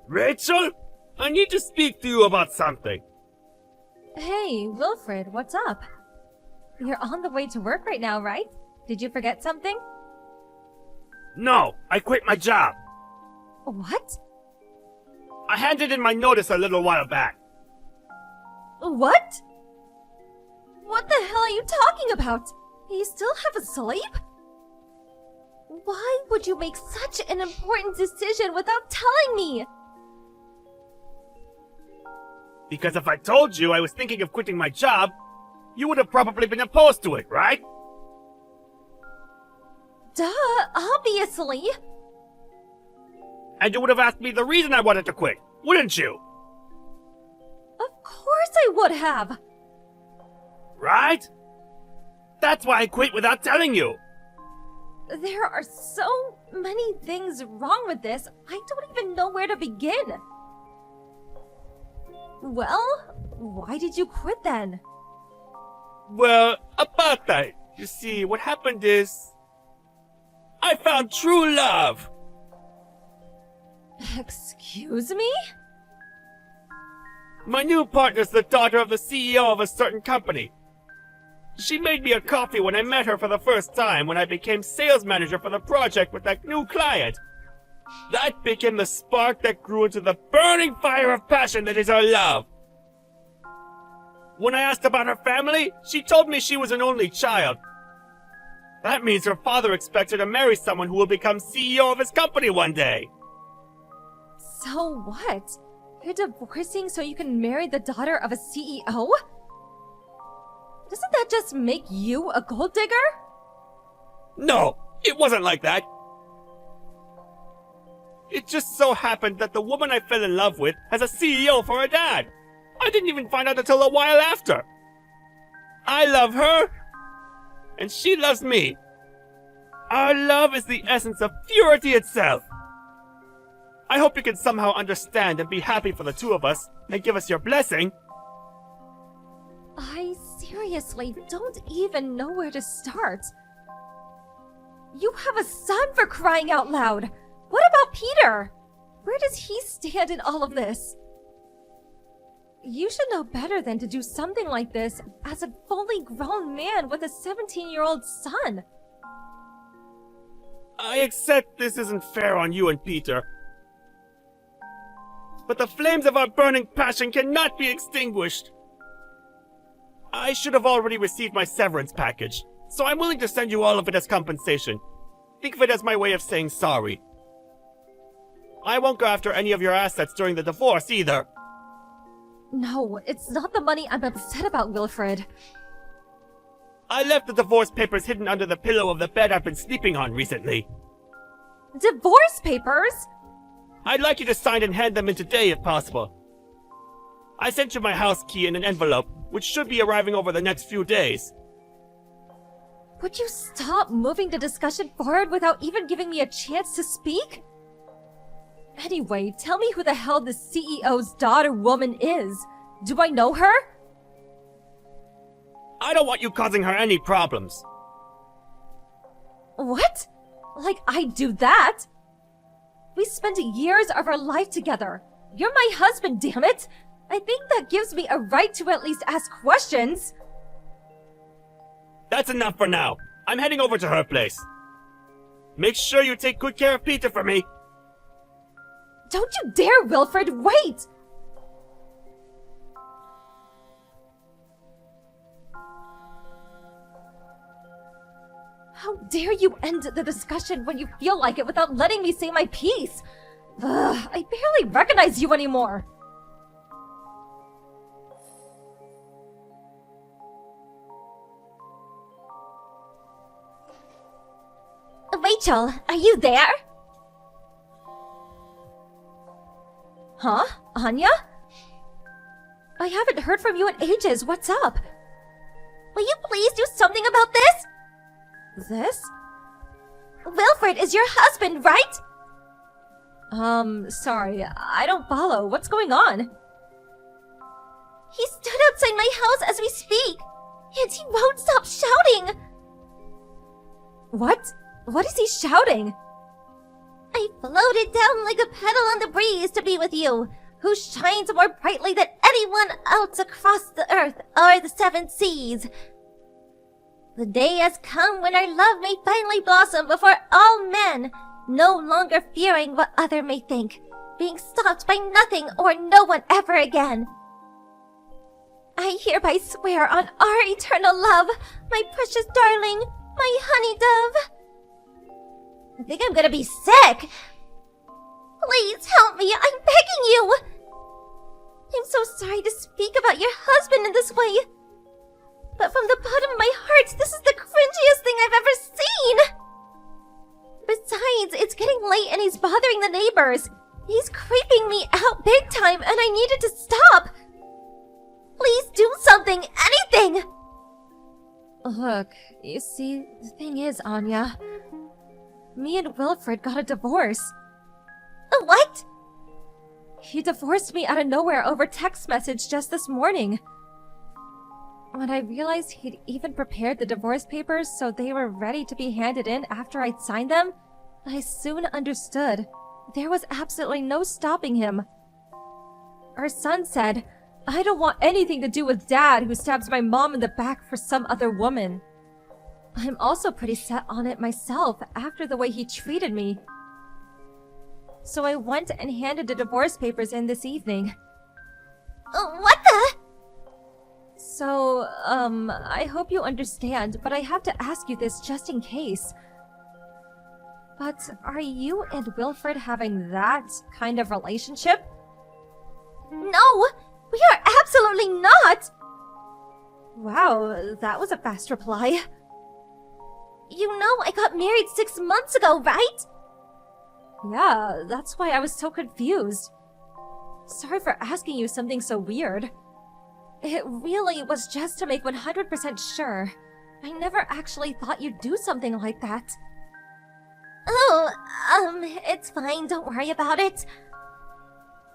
Rachel? I need to speak to you about something. Hey, Wilfred, what's up? You're on the way to work right now, right? Did you forget something? No, I quit my job. What? I handed in my notice a little while back. What? What the hell are you talking about? You still have a sleep? Why would you make such an important decision without telling me? Because if I told you I was thinking of quitting my job, you would have probably been opposed to it, right? Duh, obviously. And you would have asked me the reason I wanted to quit, wouldn't you? Of course I would have. Right? That's why I quit without telling you. There are so many things wrong with this, I don't even know where to begin. Well, why did you quit then? Well, about that. You see, what happened is... I found true love! Excuse me? My new partner's the daughter of the CEO of a certain company. She made me a coffee when I met her for the first time when I became sales manager for the project with that new client. That became the spark that grew into the burning fire of passion that is our love. When I asked about her family, she told me she was an only child. That means her father expects her to marry someone who will become CEO of his company one day. So what? You're divorcing so you can marry the daughter of a CEO? Doesn't that just make you a gold digger? No, it wasn't like that. It just so happened that the woman I fell in love with has a CEO for a dad. I didn't even find out until a while after. I love her, and she loves me. Our love is the essence of purity itself. I hope you can somehow understand and be happy for the two of us, and give us your blessing. I seriously don't even know where to start. You have a son, for crying out loud! What about Peter? Where does he stand in all of this? You should know better than to do something like this as a fully grown man with a 17-year-old son. I accept this isn't fair on you and Peter. But the flames of our burning passion cannot be extinguished. I should have already received my severance package, so I'm willing to send you all of it as compensation. Think of it as my way of saying sorry. I won't go after any of your assets during the divorce either. No, it's not the money I'm upset about, Wilfred. I left the divorce papers hidden under the pillow of the bed I've been sleeping on recently. Divorce papers? I'd like you to sign and hand them in today if possible. I sent you my house key in an envelope, which should be arriving over the next few days. Would you stop moving the discussion forward without even giving me a chance to speak? Anyway, tell me who the hell the CEO's daughter woman is. Do I know her? I don't want you causing her any problems. What? Like I do that? We spent years of our life together. You're my husband, damn it! I think that gives me a right to at least ask questions. That's enough for now. I'm heading over to her place. Make sure you take good care of Peter for me. Don't you dare, Wilfred! Wait! How dare you end the discussion when you feel like it without letting me say my piece? Ugh, I barely recognize you anymore. Rachel, are you there? Huh? Anya? I haven't heard from you in ages. What's up? Will you please do something about this? This? Wilfred is your husband, right? Sorry, I don't follow. What's going on? He stood outside my house as we speak, and he won't stop shouting. What? What is he shouting? I floated down like a petal on the breeze to be with you, who shines more brightly than anyone else across the earth or the seven seas. The day has come when our love may finally blossom before all men, no longer fearing what other may think, being stopped by nothing or no one ever again. I hereby swear on our eternal love, my precious darling, my honey dove. I think I'm gonna be sick. Please help me, I'm begging you. I'm so sorry to speak about your husband in this way, but from the bottom of my heart, this is the cringiest thing I've ever seen. Besides, it's getting late and he's bothering the neighbors. He's creeping me out big time and I needed to stop. Please do something, anything! Look, you see, the thing is, Anya, me and Wilfred got a divorce. What? He divorced me out of nowhere over text message just this morning. When I realized he'd even prepared the divorce papers so they were ready to be handed in after I'd signed them, I soon understood. There was absolutely no stopping him. Our son said, "I don't want anything to do with Dad who stabs my mom in the back for some other woman." I'm also pretty set on it myself after the way he treated me. So I went and handed the divorce papers in this evening. What the? So, I hope you understand, but I have to ask you this just in case. But are you and Wilfred having that kind of relationship? No, we are absolutely not! Wow, that was a fast reply. You know I got married 6 months ago, right? Yeah, that's why I was so confused. Sorry for asking you something so weird. It really was just to make 100% sure. I never actually thought you'd do something like that. Oh, it's fine, don't worry about it.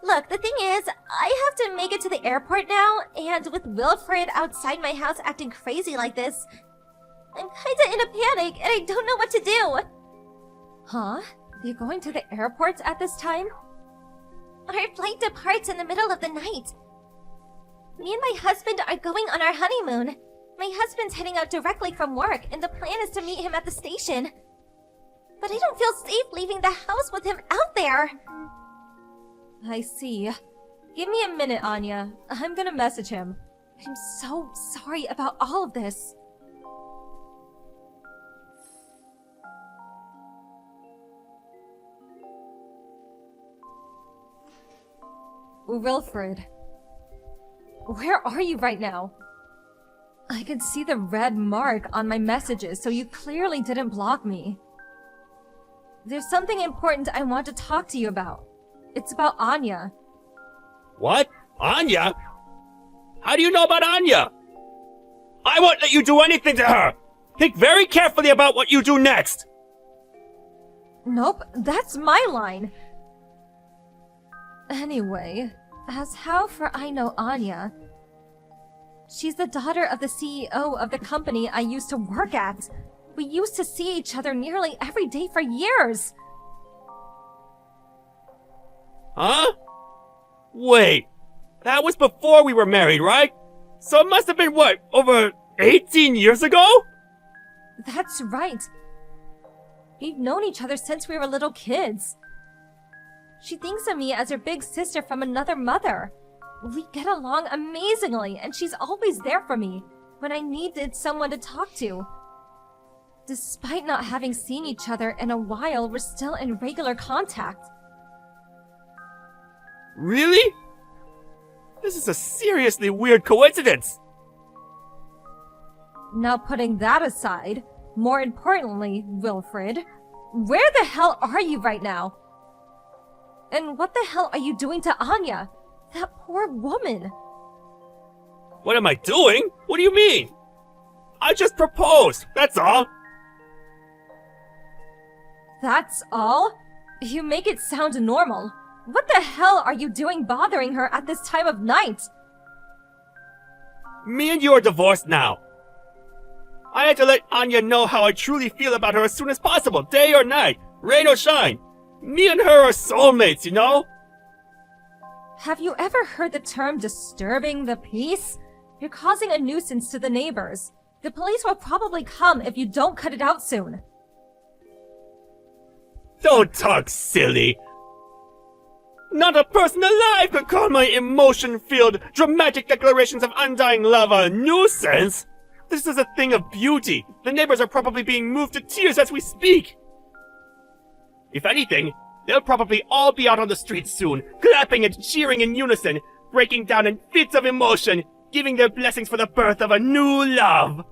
Look, the thing is, I have to make it to the airport now, and with Wilfred outside my house acting crazy like this, I'm kinda in a panic and I don't know what to do. Huh? You're going to the airport at this time? Our flight departs in the middle of the night. Me and my husband are going on our honeymoon. My husband's heading out directly from work, and the plan is to meet him at the station. But I don't feel safe leaving the house with him out there. I see. Give me a minute, Anya. I'm gonna message him. I'm so sorry about all of this. Wilfred. Where are you right now? I can see the red mark on my messages, so you clearly didn't block me. There's something important I want to talk to you about. It's about Anya. What? Anya? How do you know about Anya? I won't let you do anything to her! Think very carefully about what you do next! Nope, that's my line. Anyway, as how for I know Anya, she's the daughter of the CEO of the company I used to work at. We used to see each other nearly every day for years. Huh? Wait, that was before we were married, right? So it must have been, what, over 18 years ago? That's right. We've known each other since we were little kids. She thinks of me as her big sister from another mother. We get along amazingly, and she's always there for me when I needed someone to talk to. Despite not having seen each other in a while, we're still in regular contact. Really? This is a seriously weird coincidence. Now putting that aside, more importantly, Wilfred, where the hell are you right now? And what the hell are you doing to Anya? That poor woman. What am I doing? What do you mean? I just proposed, that's all. That's all? You make it sound normal. What the hell are you doing bothering her at this time of night? Me and you are divorced now. I had to let Anya know how I truly feel about her as soon as possible, day or night, rain or shine. Me and her are soulmates, you know? Have you ever heard the term disturbing the peace? You're causing a nuisance to the neighbors. The police will probably come if you don't cut it out soon. Don't talk silly. Not a person alive could call my emotion-filled, dramatic declarations of undying love a nuisance. This is a thing of beauty. The neighbors are probably being moved to tears as we speak. If anything, they'll probably all be out on the streets soon, clapping and cheering in unison, breaking down in fits of emotion, giving their blessings for the birth of a new love.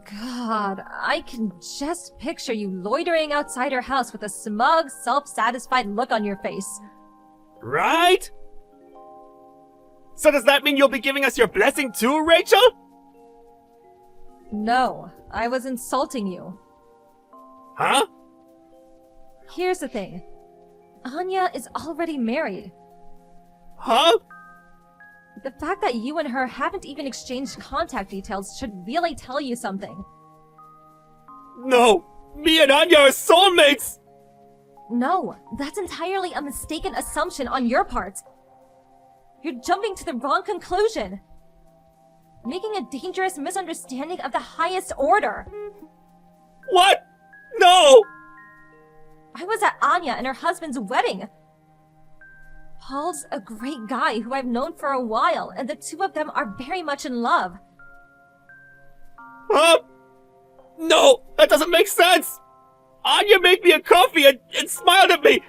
God, I can just picture you loitering outside her house with a smug, self-satisfied look on your face. Right? So does that mean you'll be giving us your blessing too, Rachel? No, I was insulting you. Huh? Here's the thing. Anya is already married. Huh? The fact that you and her haven't even exchanged contact details should really tell you something. No! Me and Anya are soulmates! No, that's entirely a mistaken assumption on your part. You're jumping to the wrong conclusion. Making a dangerous misunderstanding of the highest order. What? No! I was at Anya and her husband's wedding. Paul's a great guy who I've known for a while, and the two of them are very much in love. Huh? No, that doesn't make sense! Anya made me a coffee and smiled at me!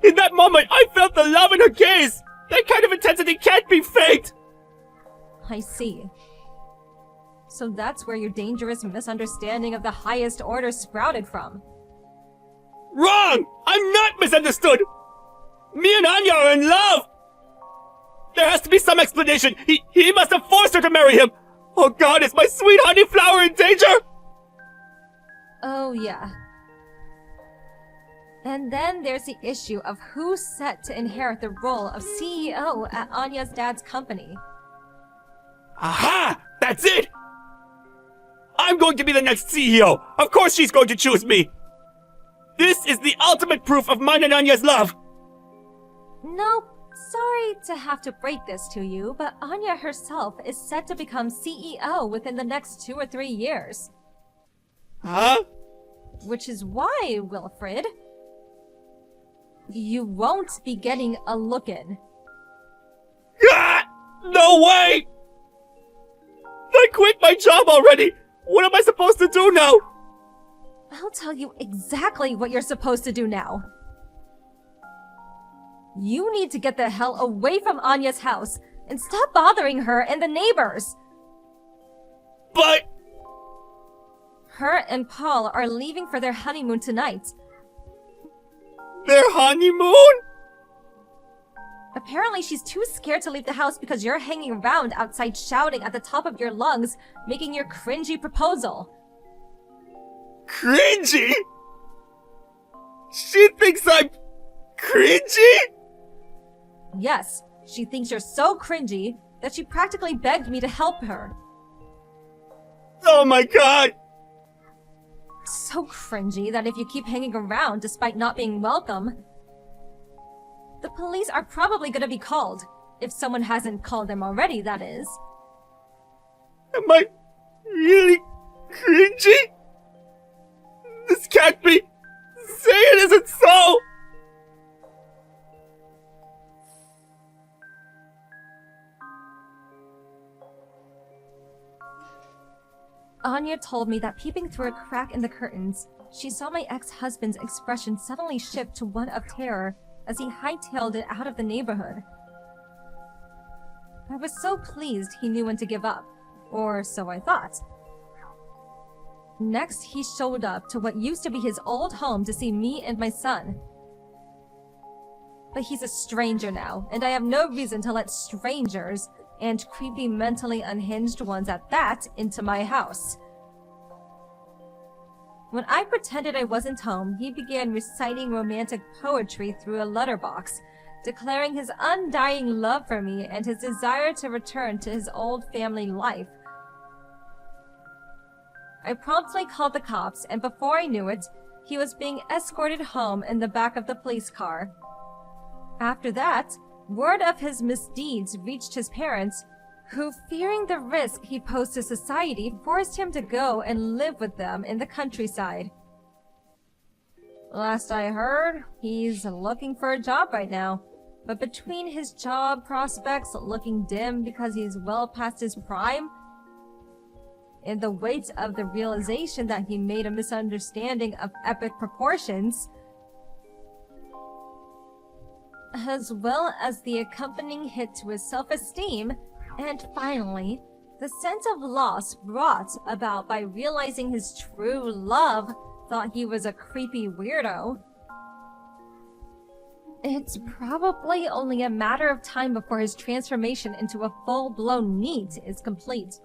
In that moment, I felt the love in her gaze! That kind of intensity can't be faked! I see. So that's where your dangerous misunderstanding of the highest order sprouted from. Wrong! I'm not misunderstood! Me and Anya are in love! There has to be some explanation! He must have forced her to marry him! Oh God, is my sweet honey flower in danger? Oh yeah. And then there's the issue of who's set to inherit the role of CEO at Anya's dad's company. Aha! That's it! I'm going to be the next CEO! Of course she's going to choose me! This is the ultimate proof of mine and Anya's love! Nope. Sorry to have to break this to you, but Anya herself is set to become CEO within the next 2 or 3 years. Huh? Which is why, Wilfred, you won't be getting a look-in. Ah! No way! I quit my job already! What am I supposed to do now? I'll tell you exactly what you're supposed to do now. You need to get the hell away from Anya's house and stop bothering her and the neighbors. But... Her and Paul are leaving for their honeymoon tonight. Their honeymoon? Apparently she's too scared to leave the house because you're hanging around outside shouting at the top of your lungs, making your cringy proposal. Cringy? She thinks I'm... cringy? Yes, she thinks you're so cringy that she practically begged me to help her. Oh my God! So cringy that if you keep hanging around despite not being welcome, the police are probably gonna be called. If someone hasn't called them already, that is. Am I really cringy? This can't be... Say it isn't so! Anya told me that peeping through a crack in the curtains, she saw my ex-husband's expression suddenly shift to one of terror as he hightailed it out of the neighborhood. I was so pleased he knew when to give up, or so I thought. Next, he showed up to what used to be his old home to see me and my son. But he's a stranger now, and I have no reason to let strangers, and creepy mentally unhinged ones at that, into my house. When I pretended I wasn't home, he began reciting romantic poetry through a letterbox, declaring his undying love for me and his desire to return to his old family life. I promptly called the cops, and before I knew it, he was being escorted home in the back of the police car. After that, word of his misdeeds reached his parents, who, fearing the risk he posed to society, forced him to go and live with them in the countryside. Last I heard, he's looking for a job right now. But between his job prospects looking dim because he's well past his prime, and the weight of the realization that he made a misunderstanding of epic proportions, as well as the accompanying hit to his self-esteem, and finally, the sense of loss brought about by realizing his true love thought he was a creepy weirdo, it's probably only a matter of time before his transformation into a full-blown NEET is complete.